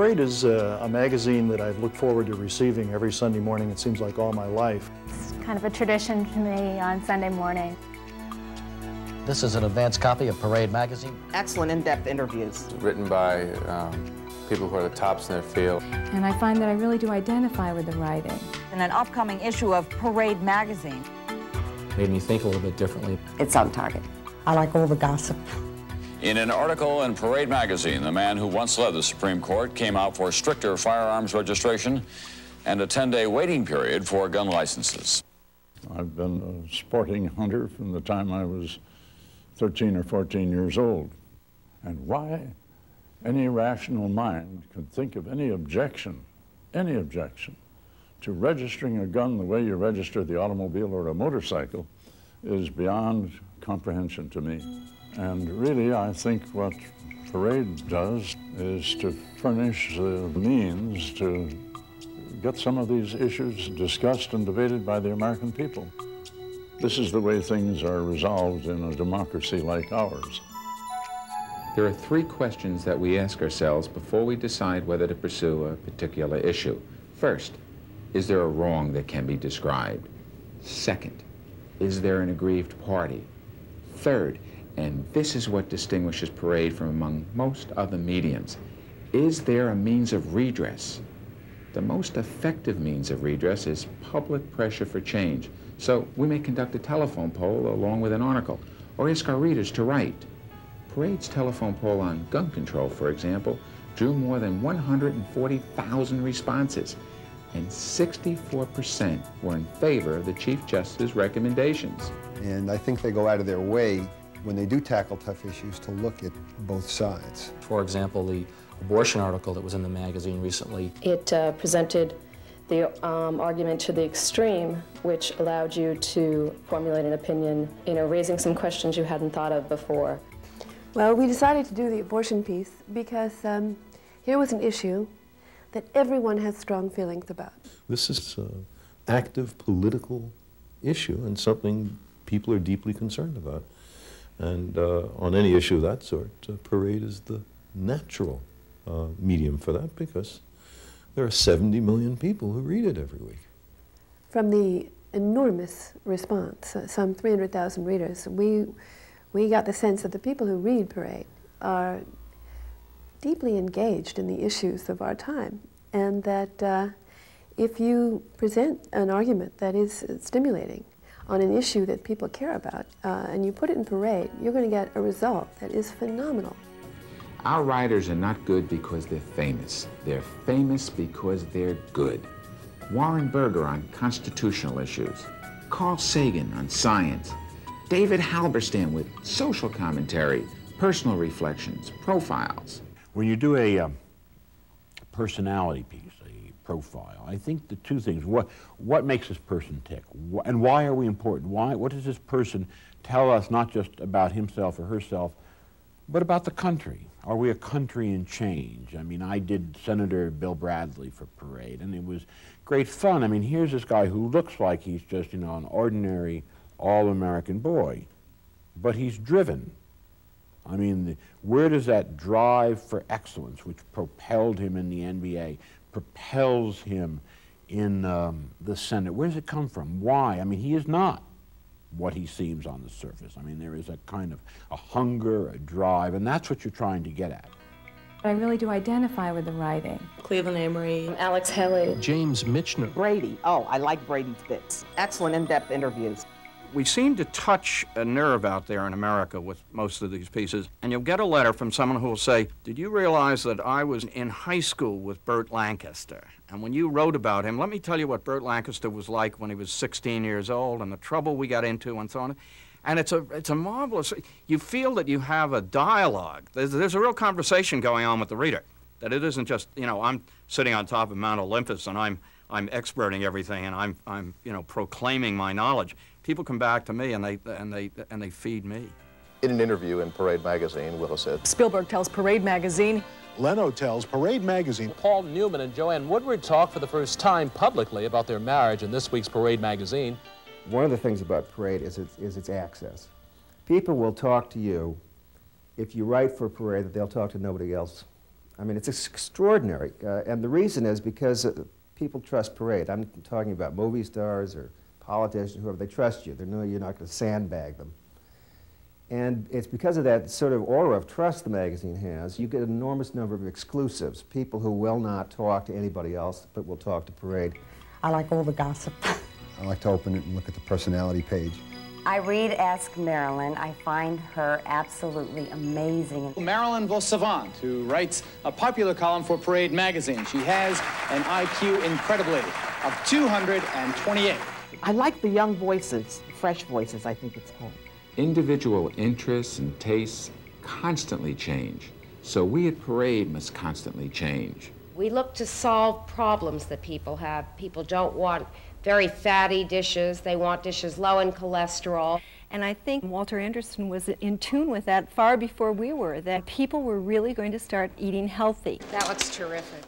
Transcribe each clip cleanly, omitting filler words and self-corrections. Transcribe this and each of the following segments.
Parade is a magazine that I've looked forward to receiving every Sunday morning, it seems like all my life. It's kind of a tradition to me on Sunday morning. This is an advanced copy of Parade magazine. Excellent in-depth interviews. Written by people who are the tops in their field. And I find that I really do identify with the writing. In an upcoming issue of Parade magazine. Made me think a little bit differently. It's on target. I like all the gossip. In an article in Parade magazine, the man who once led the Supreme Court came out for stricter firearms registration and a 10-day waiting period for gun licenses. I've been a sporting hunter from the time I was 13 or 14 years old. And why any rational mind could think of any objection to registering a gun the way you register the automobile or a motorcycle is beyond comprehension to me. And really, I think what Parade does is to furnish the means to get some of these issues discussed and debated by the American people. This is the way things are resolved in a democracy like ours. There are three questions that we ask ourselves before we decide whether to pursue a particular issue. First, is there a wrong that can be described? Second, is there an aggrieved party? Third, and this is what distinguishes Parade from among most other mediums, is there a means of redress? The most effective means of redress is public pressure for change. So we may conduct a telephone poll along with an article, or ask our readers to write. Parade's telephone poll on gun control, for example, drew more than 140,000 responses, and 64% were in favor of the Chief Justice's recommendations. And I think they go out of their way when they do tackle tough issues to look at both sides. For example, the abortion article that was in the magazine recently. It presented the argument to the extreme, which allowed you to formulate an opinion, raising some questions you hadn't thought of before. Well, we decided to do the abortion piece because here was an issue that everyone has strong feelings about. This is an active political issue and something people are deeply concerned about. And on any issue of that sort, Parade is the natural medium for that because there are 70 million people who read it every week. From the enormous response, some 300,000 readers, we got the sense that the people who read Parade are deeply engaged in the issues of our time, and that if you present an argument that is stimulating on an issue that people care about, and you put it in Parade, you're going to get a result that is phenomenal. Our writers are not good because they're famous. They're famous because they're good. Warren Berger on constitutional issues, Carl Sagan on science, David Halberstam with social commentary, personal reflections, profiles. When you do a personality piece, a profile, I think the two things, what makes this person tick, and why are we important? What does this person tell us, not just about himself or herself, but about the country? Are we a country in change? I mean, I did Senator Bill Bradley for Parade, and it was great fun. I mean, here's this guy who looks like he's just, an ordinary all-American boy, but he's driven. I mean, where does that drive for excellence, which propelled him in the NBA, propels him in the Senate, where does it come from? Why? I mean, he is not what he seems on the surface. I mean, there is a kind of a hunger, a drive, and that's what you're trying to get at. I really do identify with the writing. Cleveland Amory, Alex Haley, James Michener. Brady. Oh, I like Brady's bits. Excellent in-depth interviews. We seem to touch a nerve out there in America with most of these pieces, and you'll get a letter from someone who will say, did you realize that I was in high school with Burt Lancaster? And when you wrote about him, let me tell you what Burt Lancaster was like when he was 16 years old and the trouble we got into and so on. And it's a marvelous, you feel that you have a dialogue. There's a real conversation going on with the reader, that it isn't just, I'm sitting on top of Mount Olympus and I'm experting everything and I'm proclaiming my knowledge. People come back to me and they feed me. In an interview in Parade magazine, Willis said, Spielberg tells Parade magazine. Leno tells Parade magazine. Paul Newman and Joanne Woodward talk for the first time publicly about their marriage in this week's Parade magazine. One of the things about Parade is its access. People will talk to you if you write for Parade that they'll talk to nobody else I mean, it's extraordinary. And the reason is because people trust parade. I'm talking about movie stars or politicians, whoever. They trust you. They know you're not going to sandbag them. And it's because of that sort of aura of trust the magazine has, you get an enormous number of exclusives, people who will not talk to anybody else but will talk to Parade. I like all the gossip. I like to open it and look at the personality page. I read Ask Marilyn. I find her absolutely amazing. Marilyn Vosavant, who writes a popular column for Parade magazine. She has an IQ, incredibly, of 228. I like the young voices, fresh voices, I think it's called. Individual interests and tastes constantly change, so we at Parade must constantly change. We look to solve problems that people have. People don't want very fatty dishes. They want dishes low in cholesterol. And I think Walter Anderson was in tune with that far before we were, that people were really going to start eating healthy. That looks terrific.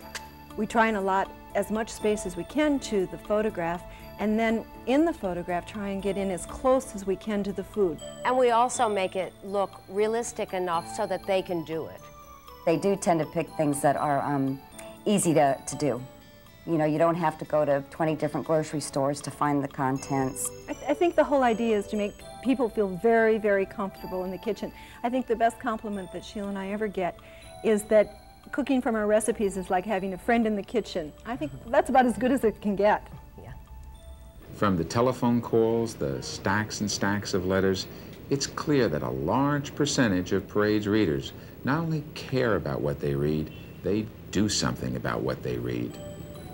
We try and allot as much space as we can to the photograph, and then in the photograph try and get in as close as we can to the food. And we also make it look realistic enough so that they can do it. They do tend to pick things that are easy to do. You know, you don't have to go to 20 different grocery stores to find the contents. I think the whole idea is to make people feel very, very comfortable in the kitchen. I think the best compliment that Sheila and I ever get is that cooking from our recipes is like having a friend in the kitchen. I think that's about as good as it can get. From the telephone calls, the stacks and stacks of letters, it's clear that a large percentage of Parade's readers not only care about what they read, they do something about what they read.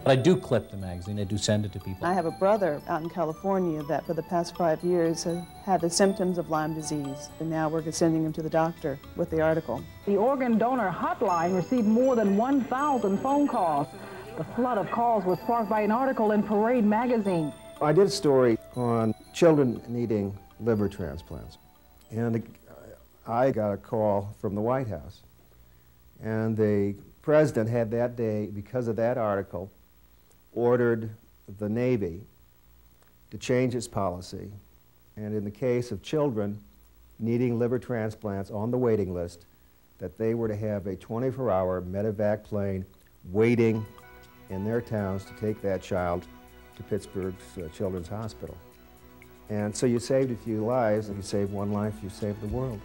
But I do clip the magazine. I do send it to people. I have a brother out in California that for the past 5 years has had the symptoms of Lyme disease, and now we're sending him to the doctor with the article. The organ donor hotline received more than 1,000 phone calls. The flood of calls was sparked by an article in Parade magazine. I did a story on children needing liver transplants, and I got a call from the White House, and the president had that day, because of that article, ordered the Navy to change its policy, and in the case of children needing liver transplants on the waiting list, that they were to have a 24-hour medevac plane waiting in their towns to take that child to Pittsburgh's Children's Hospital. And so you saved a few lives, and you save one life, you save the world.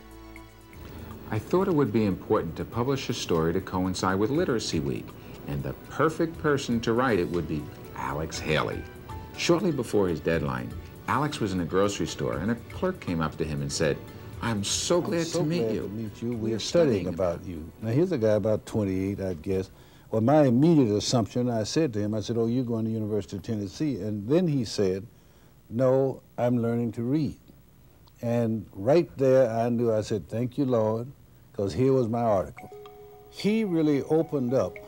I thought it would be important to publish a story to coincide with Literacy Week, and the perfect person to write it would be Alex Haley. Shortly before his deadline, Alex was in a grocery store, and a clerk came up to him and said, "I'm so glad to meet you. We're studying about you." Now, here's a guy about 28, I guess. Well, my immediate assumption, I said to him, I said, "Oh, you're going to the University of Tennessee." And then he said, "No, I'm learning to read." And right there, I knew, I said, "Thank you, Lord," because here was my article. He really opened up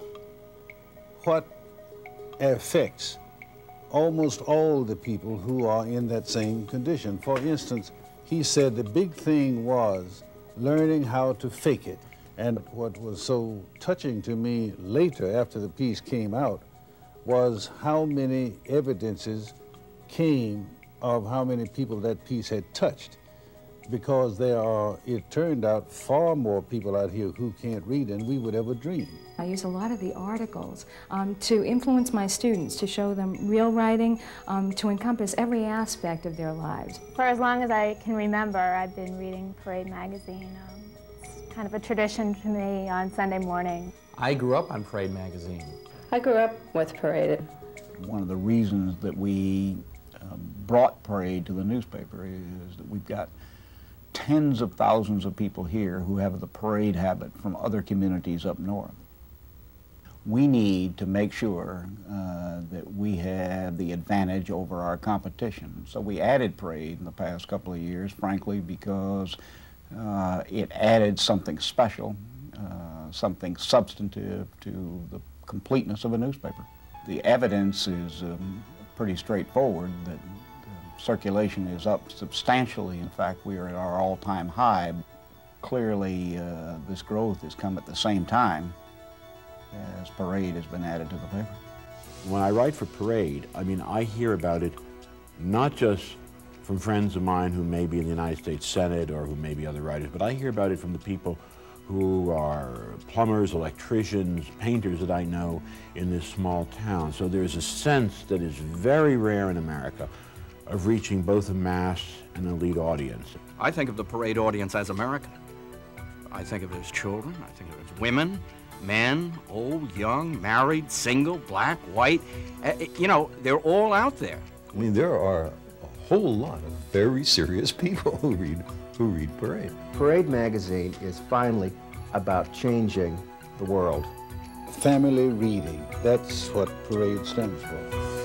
what affects almost all the people who are in that same condition. For instance, he said the big thing was learning how to fake it. And what was so touching to me later, after the piece came out, was how many evidences came of how many people that piece had touched. Because there are, it turned out, far more people out here who can't read than we would ever dream. I use a lot of the articles to influence my students, to show them real writing, to encompass every aspect of their lives. For as long as I can remember, I've been reading Parade magazine. It's kind of a tradition to me on Sunday morning. I grew up on Parade magazine. I grew up with Parade. One of the reasons that we brought Parade to the newspaper is that we've got tens of thousands of people here who have the Parade habit from other communities up north. We need to make sure that we have the advantage over our competition. So we added Parade in the past couple of years, frankly, because it added something special, something substantive to the completeness of a newspaper. The evidence is pretty straightforward that circulation is up substantially. In fact, we are at our all-time high. Clearly, this growth has come at the same time as Parade has been added to the paper. When I write for Parade, I mean, I hear about it not just from friends of mine who may be in the United States Senate or who may be other writers, but I hear about it from the people who are plumbers, electricians, painters that I know in this small town. So there's a sense that is very rare in America of reaching both a mass and elite audience. I think of the parade audience as American. I think of it as children, I think of it as women, men, old, young, married, single, black, white. You know, they're all out there. I mean, there are a whole lot of very serious people who read Parade. Parade magazine is finally about changing the world. Family reading, that's what Parade stands for.